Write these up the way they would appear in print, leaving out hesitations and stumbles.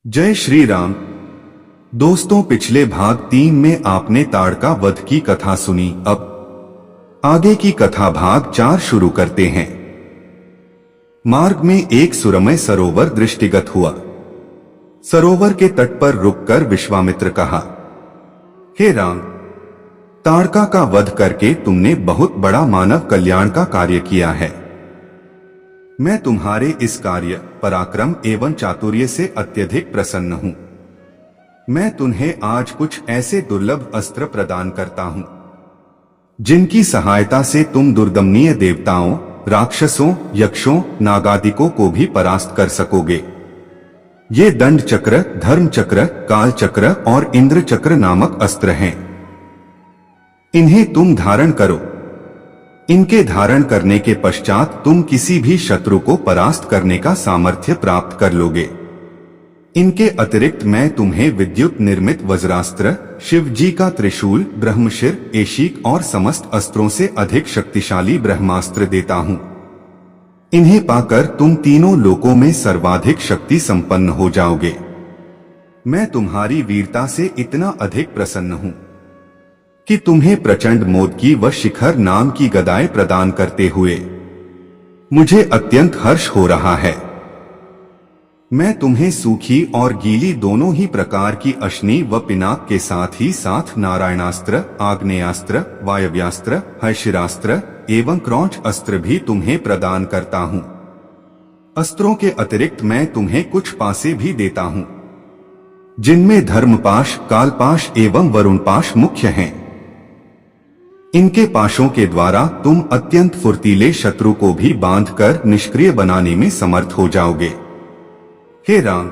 जय श्री राम। दोस्तों, पिछले भाग 3 में आपने ताड़का वध की कथा सुनी। अब आगे की कथा भाग 4 शुरू करते हैं। मार्ग में एक सुरमय सरोवर दृष्टिगत हुआ। सरोवर के तट पर रुककर विश्वामित्र कहा, हे राम, ताड़का का वध करके तुमने बहुत बड़ा मानव कल्याण का कार्य किया है। मैं तुम्हारे इस कार्य, पराक्रम एवं चातुर्य से अत्यधिक प्रसन्न हूं। मैं तुम्हें आज कुछ ऐसे दुर्लभ अस्त्र प्रदान करता हूं जिनकी सहायता से तुम दुर्दमनीय देवताओं, राक्षसों, यक्षों, नागादिकों को भी परास्त कर सकोगे। ये दंड चक्र, धर्म चक्र, काल चक्र और इंद्र चक्र नामक अस्त्र हैं। इन्हें तुम धारण करो। इनके धारण करने के पश्चात तुम किसी भी शत्रु को परास्त करने का सामर्थ्य प्राप्त कर लोगे। इनके अतिरिक्त मैं तुम्हें विद्युत निर्मित वज्रास्त्र, शिव जी का त्रिशूल, ब्रह्मशिर, एशीक और समस्त अस्त्रों से अधिक शक्तिशाली ब्रह्मास्त्र देता हूं। इन्हें पाकर तुम तीनों लोकों में सर्वाधिक शक्ति संपन्न हो जाओगे। मैं तुम्हारी वीरता से इतना अधिक प्रसन्न हूं कि तुम्हें प्रचंड मोदकी व शिखर नाम की गदाएं प्रदान करते हुए मुझे अत्यंत हर्ष हो रहा है। मैं तुम्हें सूखी और गीली दोनों ही प्रकार की अश्नि व पिनाक के साथ ही साथ नारायणास्त्र, आग्नेयास्त्र, वायव्यास्त्र, हयशिरास्त्र एवं क्रौंच अस्त्र भी तुम्हें प्रदान करता हूं। अस्त्रों के अतिरिक्त मैं तुम्हें कुछ पासे भी देता हूं जिनमें धर्मपाश, कालपाश एवं वरुणपाश मुख्य हैं। इनके पाशों के द्वारा तुम अत्यंत फुर्तीले शत्रु को भी बांधकर निष्क्रिय बनाने में समर्थ हो जाओगे। हे राम,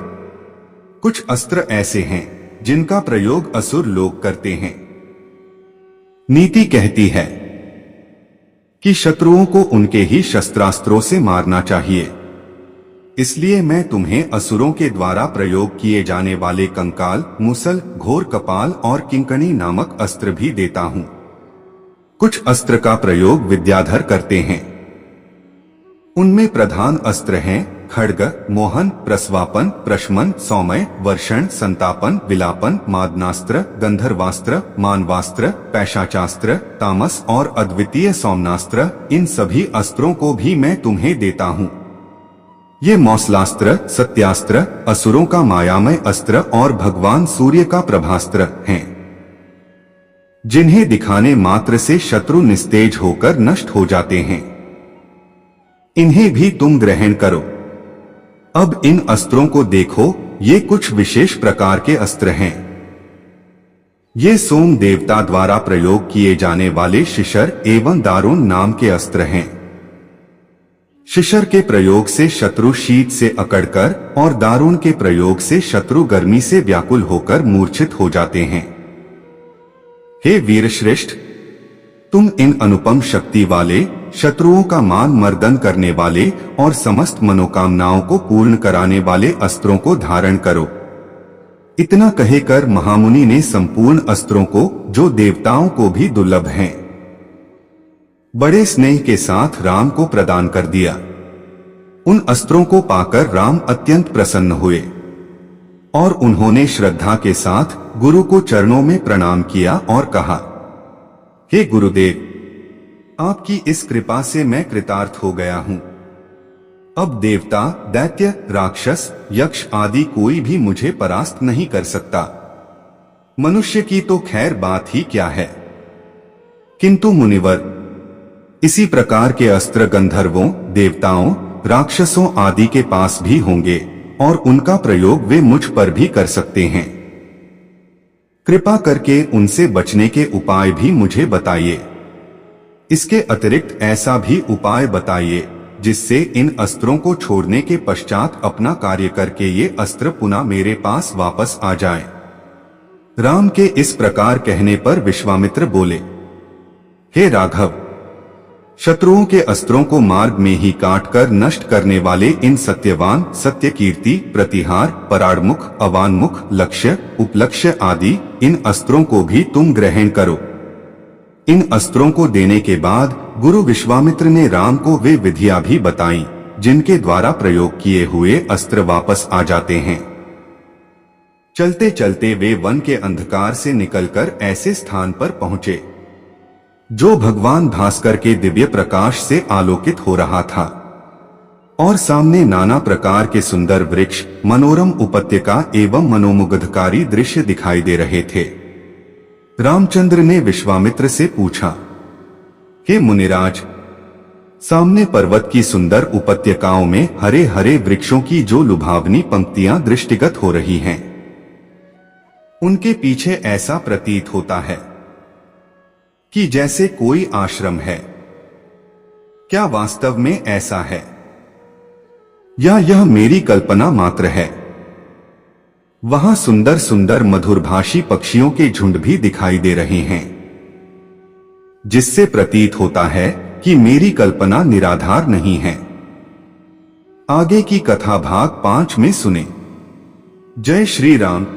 कुछ अस्त्र ऐसे हैं जिनका प्रयोग असुर लोग करते हैं। नीति कहती है कि शत्रुओं को उनके ही शस्त्रास्त्रों से मारना चाहिए। इसलिए मैं तुम्हें असुरों के द्वारा प्रयोग किए जाने वाले कंकाल, मुसल, घोर कपाल और किंकणी नामक अस्त्र भी देता हूं। कुछ अस्त्र का प्रयोग विद्याधर करते हैं। उनमें प्रधान अस्त्र हैं खड्ग, मोहन, प्रस्वापन, प्रशमन, सौमय, वर्षण, संतापन, विलापन, मादनास्त्र, गंधर्वास्त्र, मानवास्त्र, पैशाचास्त्र, तामस और अद्वितीय सौमनास्त्र। इन सभी अस्त्रों को भी मैं तुम्हें देता हूं। ये मौसलास्त्र, सत्यास्त्र, असुरों का मायामय अस्त्र और भगवान सूर्य का प्रभास्त्र हैं, जिन्हें दिखाने मात्र से शत्रु निस्तेज होकर नष्ट हो जाते हैं। इन्हें भी तुम ग्रहण करो। अब इन अस्त्रों को देखो, ये कुछ विशेष प्रकार के अस्त्र हैं। ये सोम देवता द्वारा प्रयोग किए जाने वाले शिशर एवं दारुण नाम के अस्त्र हैं। शिशर के प्रयोग से शत्रु शीत से अकड़कर और दारुण के प्रयोग से शत्रु गर्मी से व्याकुल होकर मूर्छित हो जाते हैं। हे वीरश्रेष्ठ, तुम इन अनुपम शक्ति वाले, शत्रुओं का मान मर्दन करने वाले और समस्त मनोकामनाओं को पूर्ण कराने वाले अस्त्रों को धारण करो। इतना कहकर महामुनि ने संपूर्ण अस्त्रों को, जो देवताओं को भी दुर्लभ हैं, बड़े स्नेह के साथ राम को प्रदान कर दिया। उन अस्त्रों को पाकर राम अत्यंत प्रसन्न हुए और उन्होंने श्रद्धा के साथ गुरु को चरणों में प्रणाम किया और कहा, हे गुरुदेव, आपकी इस कृपा से मैं कृतार्थ हो गया हूं। अब देवता, दैत्य, राक्षस, यक्ष आदि कोई भी मुझे परास्त नहीं कर सकता। मनुष्य की तो खैर बात ही क्या है, किंतु मुनिवर, इसी प्रकार के अस्त्र गंधर्वों, देवताओं, राक्षसों आदि के पास भी होंगे और उनका प्रयोग वे मुझ पर भी कर सकते हैं। कृपा करके उनसे बचने के उपाय भी मुझे बताइए। इसके अतिरिक्त ऐसा भी उपाय बताइए जिससे इन अस्त्रों को छोड़ने के पश्चात अपना कार्य करके ये अस्त्र पुनः मेरे पास वापस आ जाएं। राम के इस प्रकार कहने पर विश्वामित्र बोले, हे राघव, शत्रुओं के अस्त्रों को मार्ग में ही काटकर नष्ट करने वाले इन सत्यवान, सत्यकीर्ति, प्रतिहार, पराड़मुख, अवानमुख, लक्ष्य, उपलक्ष्य आदि इन अस्त्रों को भी तुम ग्रहण करो। इन अस्त्रों को देने के बाद गुरु विश्वामित्र ने राम को वे विधियां भी बताईं जिनके द्वारा प्रयोग किए हुए अस्त्र वापस आ जाते हैं। चलते चलते वे वन के अंधकार से निकलकर ऐसे स्थान पर पहुंचे जो भगवान भास्कर के दिव्य प्रकाश से आलोकित हो रहा था, और सामने नाना प्रकार के सुंदर वृक्ष, मनोरम उपत्यका एवं मनोमुग्धकारी दृश्य दिखाई दे रहे थे। रामचंद्र ने विश्वामित्र से पूछा, हे मुनिराज, सामने पर्वत की सुंदर उपत्यकाओं में हरे हरे वृक्षों की जो लुभावनी पंक्तियां दृष्टिगत हो रही हैं, उनके पीछे ऐसा प्रतीत होता है कि जैसे कोई आश्रम है। क्या वास्तव में ऐसा है या यह मेरी कल्पना मात्र है? वहां सुंदर सुंदर मधुरभाषी पक्षियों के झुंड भी दिखाई दे रहे हैं, जिससे प्रतीत होता है कि मेरी कल्पना निराधार नहीं है। आगे की कथा भाग 5 में सुने। जय श्री राम।